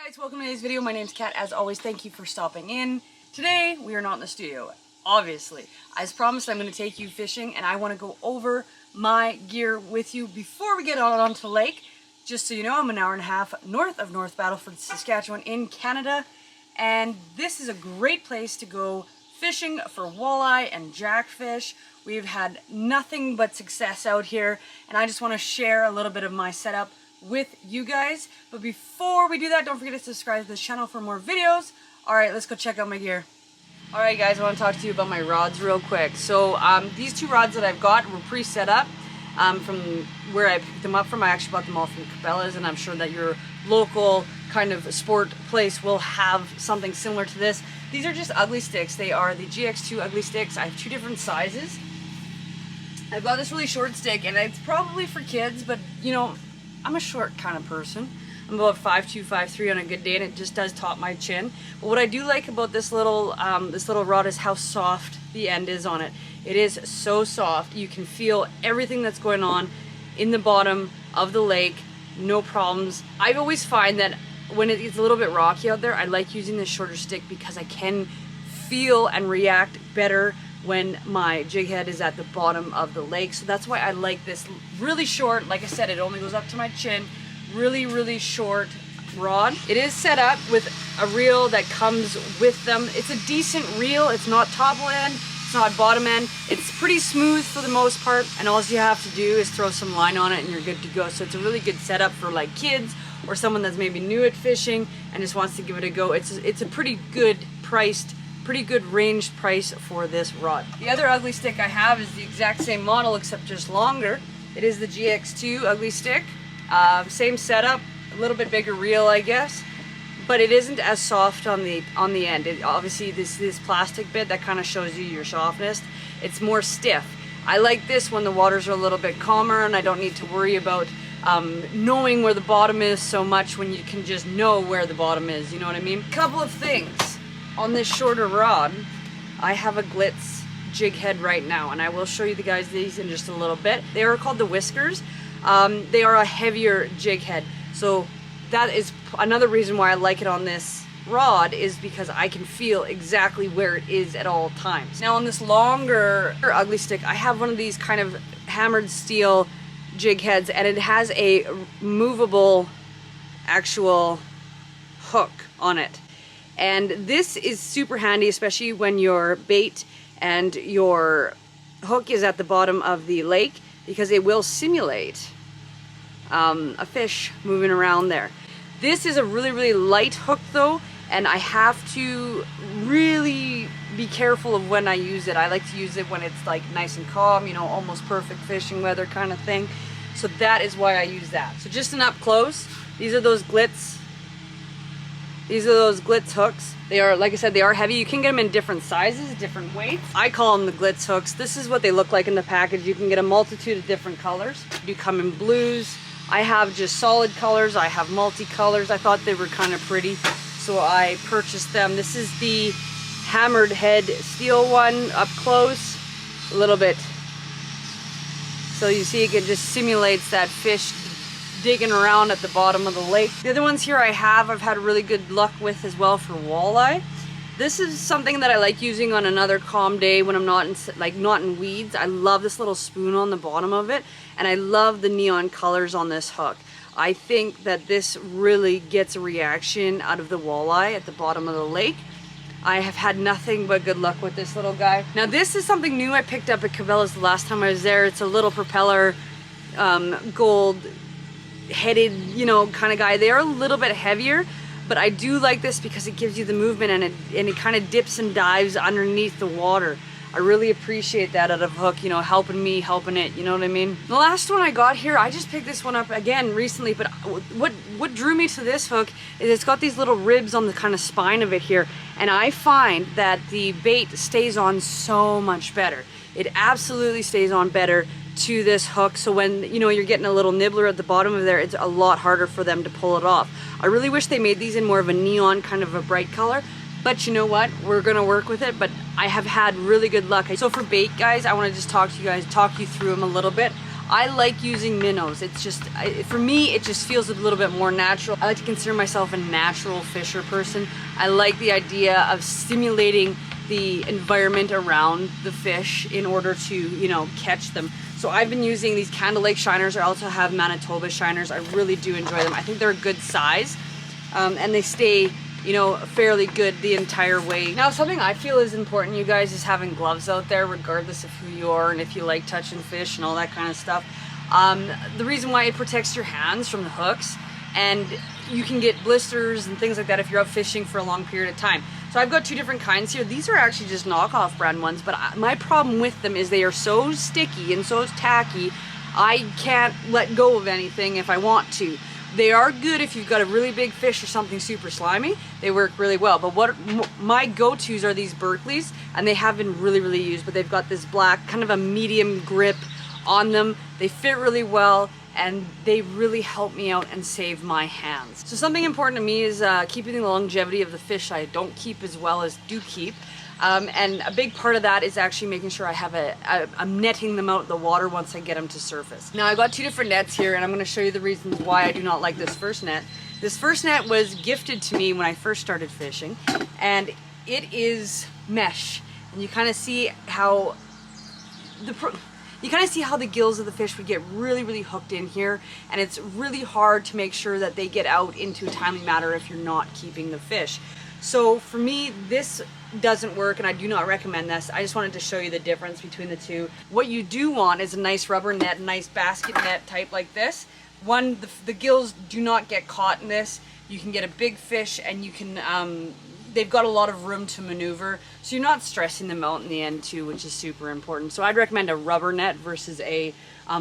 Hey guys, welcome to today's video. My name's Kat. As always, thank you for stopping in. Today, we are not in the studio, obviously. As promised, I'm going to take you fishing, and I want to go over my gear with you before we get out onto the lake. Just so you know, I'm an hour and a half north of North Battleford, Saskatchewan in Canada, and this is a great place to go fishing for walleye and jackfish. We've had nothing but success out here, and I just want to share a little bit of my setup with you guys. But before we do that, don't forget to subscribe to this channel for more videos. Alright, let's go check out my gear. Alright guys, I want to talk to you about my rods real quick. So these two rods that I've got were pre-set up from where I picked them up from. I actually bought them all from Cabela's, and I'm sure that your local kind of sport place will have something similar to this. These are just Ugly Sticks. They are the GX2 Ugly Sticks. I have two different sizes. I've got this really short stick, and it's probably for kids, but you know, I'm a short kind of person. I'm about 5'2", 5'3" on a good day, and it just does top my chin. But what I do like about this little rod is how soft the end is on it. It is so soft. You can feel everything that's going on in the bottom of the lake. No problems. I always find that when it gets a little bit rocky out there, I like using this shorter stick because I can feel and react better when my jig head is at the bottom of the lake. So that's why I like this really short, like I said, it only goes up to my chin, really short rod. It is set up with a reel that comes with them. It's a decent reel. It's not top end, it's not bottom end. It's pretty smooth for the most part, and all you have to do is throw some line on it and you're good to go. So it's a really good setup for like kids or someone that's maybe new at fishing and just wants to give it a go. It's a pretty good priced, pretty good ranged price for this rod. The other Ugly Stick I have is the exact same model except just longer. It is the GX2 Ugly Stick. Same setup, a little bit bigger reel I guess, but it isn't as soft on the end. Obviously this plastic bit that kind of shows you your softness. It's more stiff. I like this when the waters are a little bit calmer and I don't need to worry about knowing where the bottom is so much when you can just know where the bottom is, you know what I mean? Couple of things. On this shorter rod, I have a Glitz jig head right now, and I will show you the guys these in just a little bit. They are called the Whiskers. They are a heavier jig head, so that is another reason why I like it on this rod, is because I can feel exactly where it is at all times. Now on this longer Ugly Stick, I have one of these kind of hammered steel jig heads, and it has a movable actual hook on it. And this is super handy, especially when your bait and your hook is at the bottom of the lake, because it will simulate a fish moving around there. This is a really light hook though, and I have to really be careful of when I use it. I like to use it when it's like nice and calm, you know, almost perfect fishing weather kind of thing. So that is why I use that. So just an up close, these are those Glitz. These are those Glitz hooks. They are, like I said, they are heavy. You can get them in different sizes, different weights. I call them the Glitz hooks. This is what they look like in the package. You can get a multitude of different colors. You come in blues. I have just solid colors. I have multicolors. I thought they were kind of pretty, so I purchased them. This is the hammered head steel one up close, a little bit. So you see it just simulates that fish digging around at the bottom of the lake. The other ones here I've had really good luck with as well for walleye. This is something that I like using on another calm day when I'm not in weeds. I love this little spoon on the bottom of it, and I love the neon colors on this hook. I think that this really gets a reaction out of the walleye at the bottom of the lake. I have had nothing but good luck with this little guy. Now this is something new I picked up at Cabela's the last time I was there. It's a little propeller gold headed, you know, kind of guy. They are a little bit heavier, but I do like this because it gives you the movement, and it kind of dips and dives underneath the water. I really appreciate that out of hook, you know, helping me, helping it, you know what I mean? The last one I got here, I just picked this one up again recently, but what drew me to this hook is it's got these little ribs on the kind of spine of it here, and I find that the bait stays on so much better. It absolutely stays on better to this hook, so when you know you're getting a little nibbler at the bottom of there, it's a lot harder for them to pull it off. I really wish they made these in more of a neon kind of a bright color, but you know what, we're gonna work with it. But I have had really good luck. So for bait guys, I want to just talk you through them a little bit. I like using minnows. It's just, for me, it just feels a little bit more natural. I like to consider myself a natural fisher person. I like the idea of stimulating the environment around the fish in order to, you know, catch them. So I've been using these Candle Lake shiners. I also have Manitoba shiners. I really do enjoy them. I think they're a good size, and they stay, you know, fairly good the entire way. Now, something I feel is important, you guys, is having gloves out there, regardless of who you are and if you like touching fish and all that kind of stuff. The reason why it protects your hands from the hooks, and you can get blisters and things like that if you're out fishing for a long period of time. So I've got two different kinds here. These are actually just knockoff brand ones, but my problem with them is they are so sticky and so tacky, I can't let go of anything if I want to. They are good if you've got a really big fish or something super slimy. They work really well. But what my go-tos are these Berkleys, and they have been really used, but they've got this black, kind of a medium grip on them. They fit really well, and they really help me out and save my hands. So something important to me is keeping the longevity of the fish I don't keep as well as do keep. And a big part of that is actually making sure I have I'm netting them out of the water once I get them to surface. Now, I've got two different nets here, and I'm going to show you the reasons why I do not like this first net. This first net was gifted to me when I first started fishing, and it is mesh. And you kind of see how the gills of the fish would get really hooked in here, and it's really hard to make sure that they get out into a timely manner if you're not keeping the fish. So for me, this doesn't work, and I do not recommend this. I just wanted to show you the difference between the two. What you do want is a nice rubber net, nice basket net type like this. One, the gills do not get caught in this. You can get a big fish, and you can, they've got a lot of room to maneuver, so you're not stressing them out in the end too, which is super important. So I'd recommend a rubber net versus a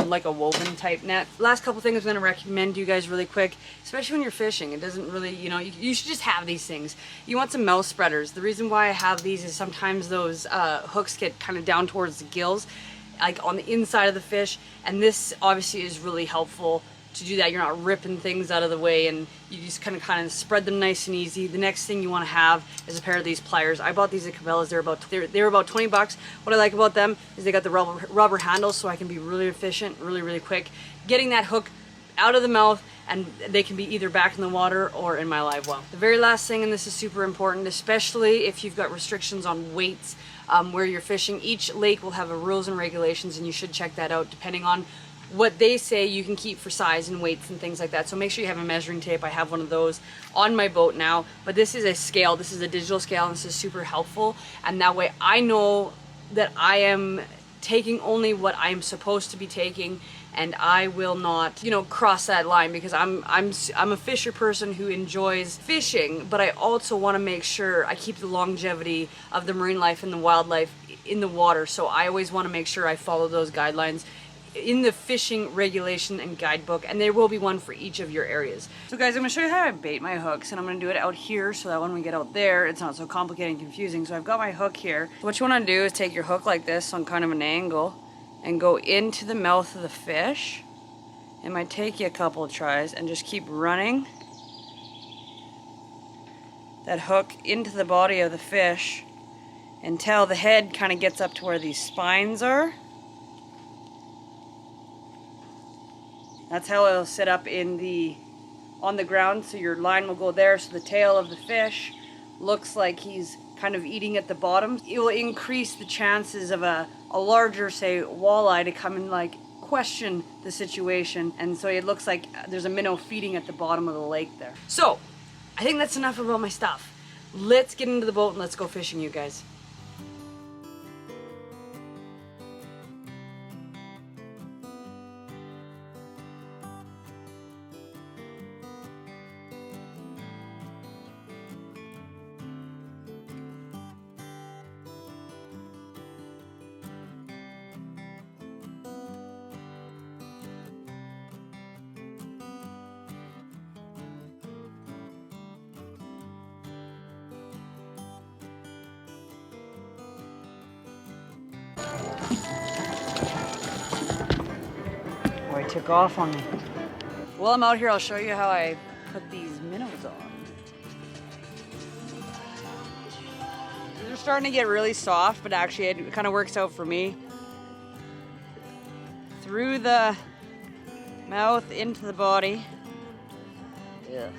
like a woven type net. Last couple things I'm going to recommend you guys really quick, especially when you're fishing. It doesn't really, you know, you should just have these things. You want some mouth spreaders. The reason why I have these is sometimes those hooks get kind of down towards the gills, like on the inside of the fish, and this obviously is really helpful to do that. You're not ripping things out of the way, and you just kind of spread them nice and easy. The next thing you want to have is a pair of these pliers. I bought these at Cabela's. They were about 20 bucks. What I like about them is they got the rubber handles, so I can be really efficient, really quick getting that hook out of the mouth, and they can be either back in the water or in my live well. The very last thing, and this is super important, especially if you've got restrictions on weights where you're fishing. Each lake will have rules and regulations, and you should check that out depending on what they say you can keep for size and weights and things like that. So make sure you have a measuring tape. I have one of those on my boat now, but this is a scale. This is a digital scale, and this is super helpful. And that way I know that I am taking only what I am supposed to be taking, and I will not, you know, cross that line, because I'm a fisher person who enjoys fishing, but I also want to make sure I keep the longevity of the marine life and the wildlife in the water. So I always want to make sure I follow those guidelines in the fishing regulation and guidebook, and there will be one for each of your areas. So guys, I'm going to show you how I bait my hooks, and I'm going to do it out here so that when we get out there it's not so complicated and confusing. So I've got my hook here. What you want to do is take your hook like this on kind of an angle and go into the mouth of the fish. It might take you a couple of tries, and just keep running that hook into the body of the fish until the head kind of gets up to where these spines are. That's how it'll sit up on the ground, so your line will go there, so the tail of the fish looks like he's kind of eating at the bottom. It will increase the chances of a larger, say, walleye to come and like question the situation, and so it looks like there's a minnow feeding at the bottom of the lake there. So, I think that's enough about my stuff. Let's get into the boat and let's go fishing, you guys. Oh, he took off on me. While I'm out here, I'll show you how I put these minnows on. They're starting to get really soft, but actually it kind of works out for me. Through the Mouth into the body. Ugh.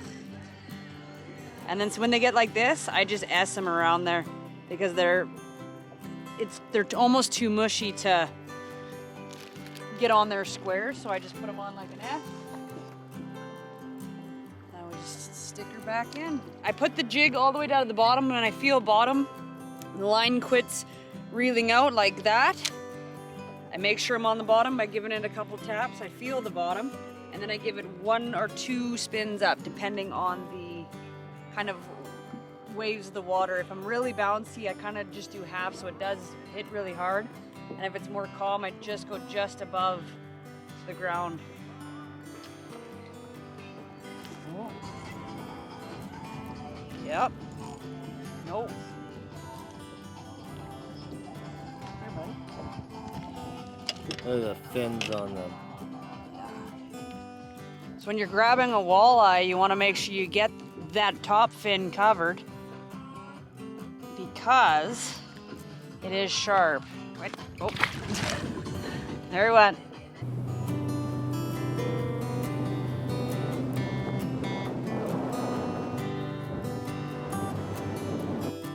And then so when they get like this, I just S them around there because they're almost too mushy to get on their squares. So I just put them on like an S. Now we just stick her back in. I put the jig all the way down at the bottom, and when I feel bottom, the line quits reeling out like that. I make sure I'm on the bottom by giving it a couple taps. I feel the bottom, and then I give it 1 or 2 spins up, depending on the kind of waves of the water. If I'm really bouncy, I kind of just do half, so it does hit really hard. And if it's more calm, I just go just above the ground. Oh. Yep. Nope. Look at the fins on them. So when you're grabbing a walleye, you want to make sure you get that top fin covered because it is sharp. Wait. Oh. There he went.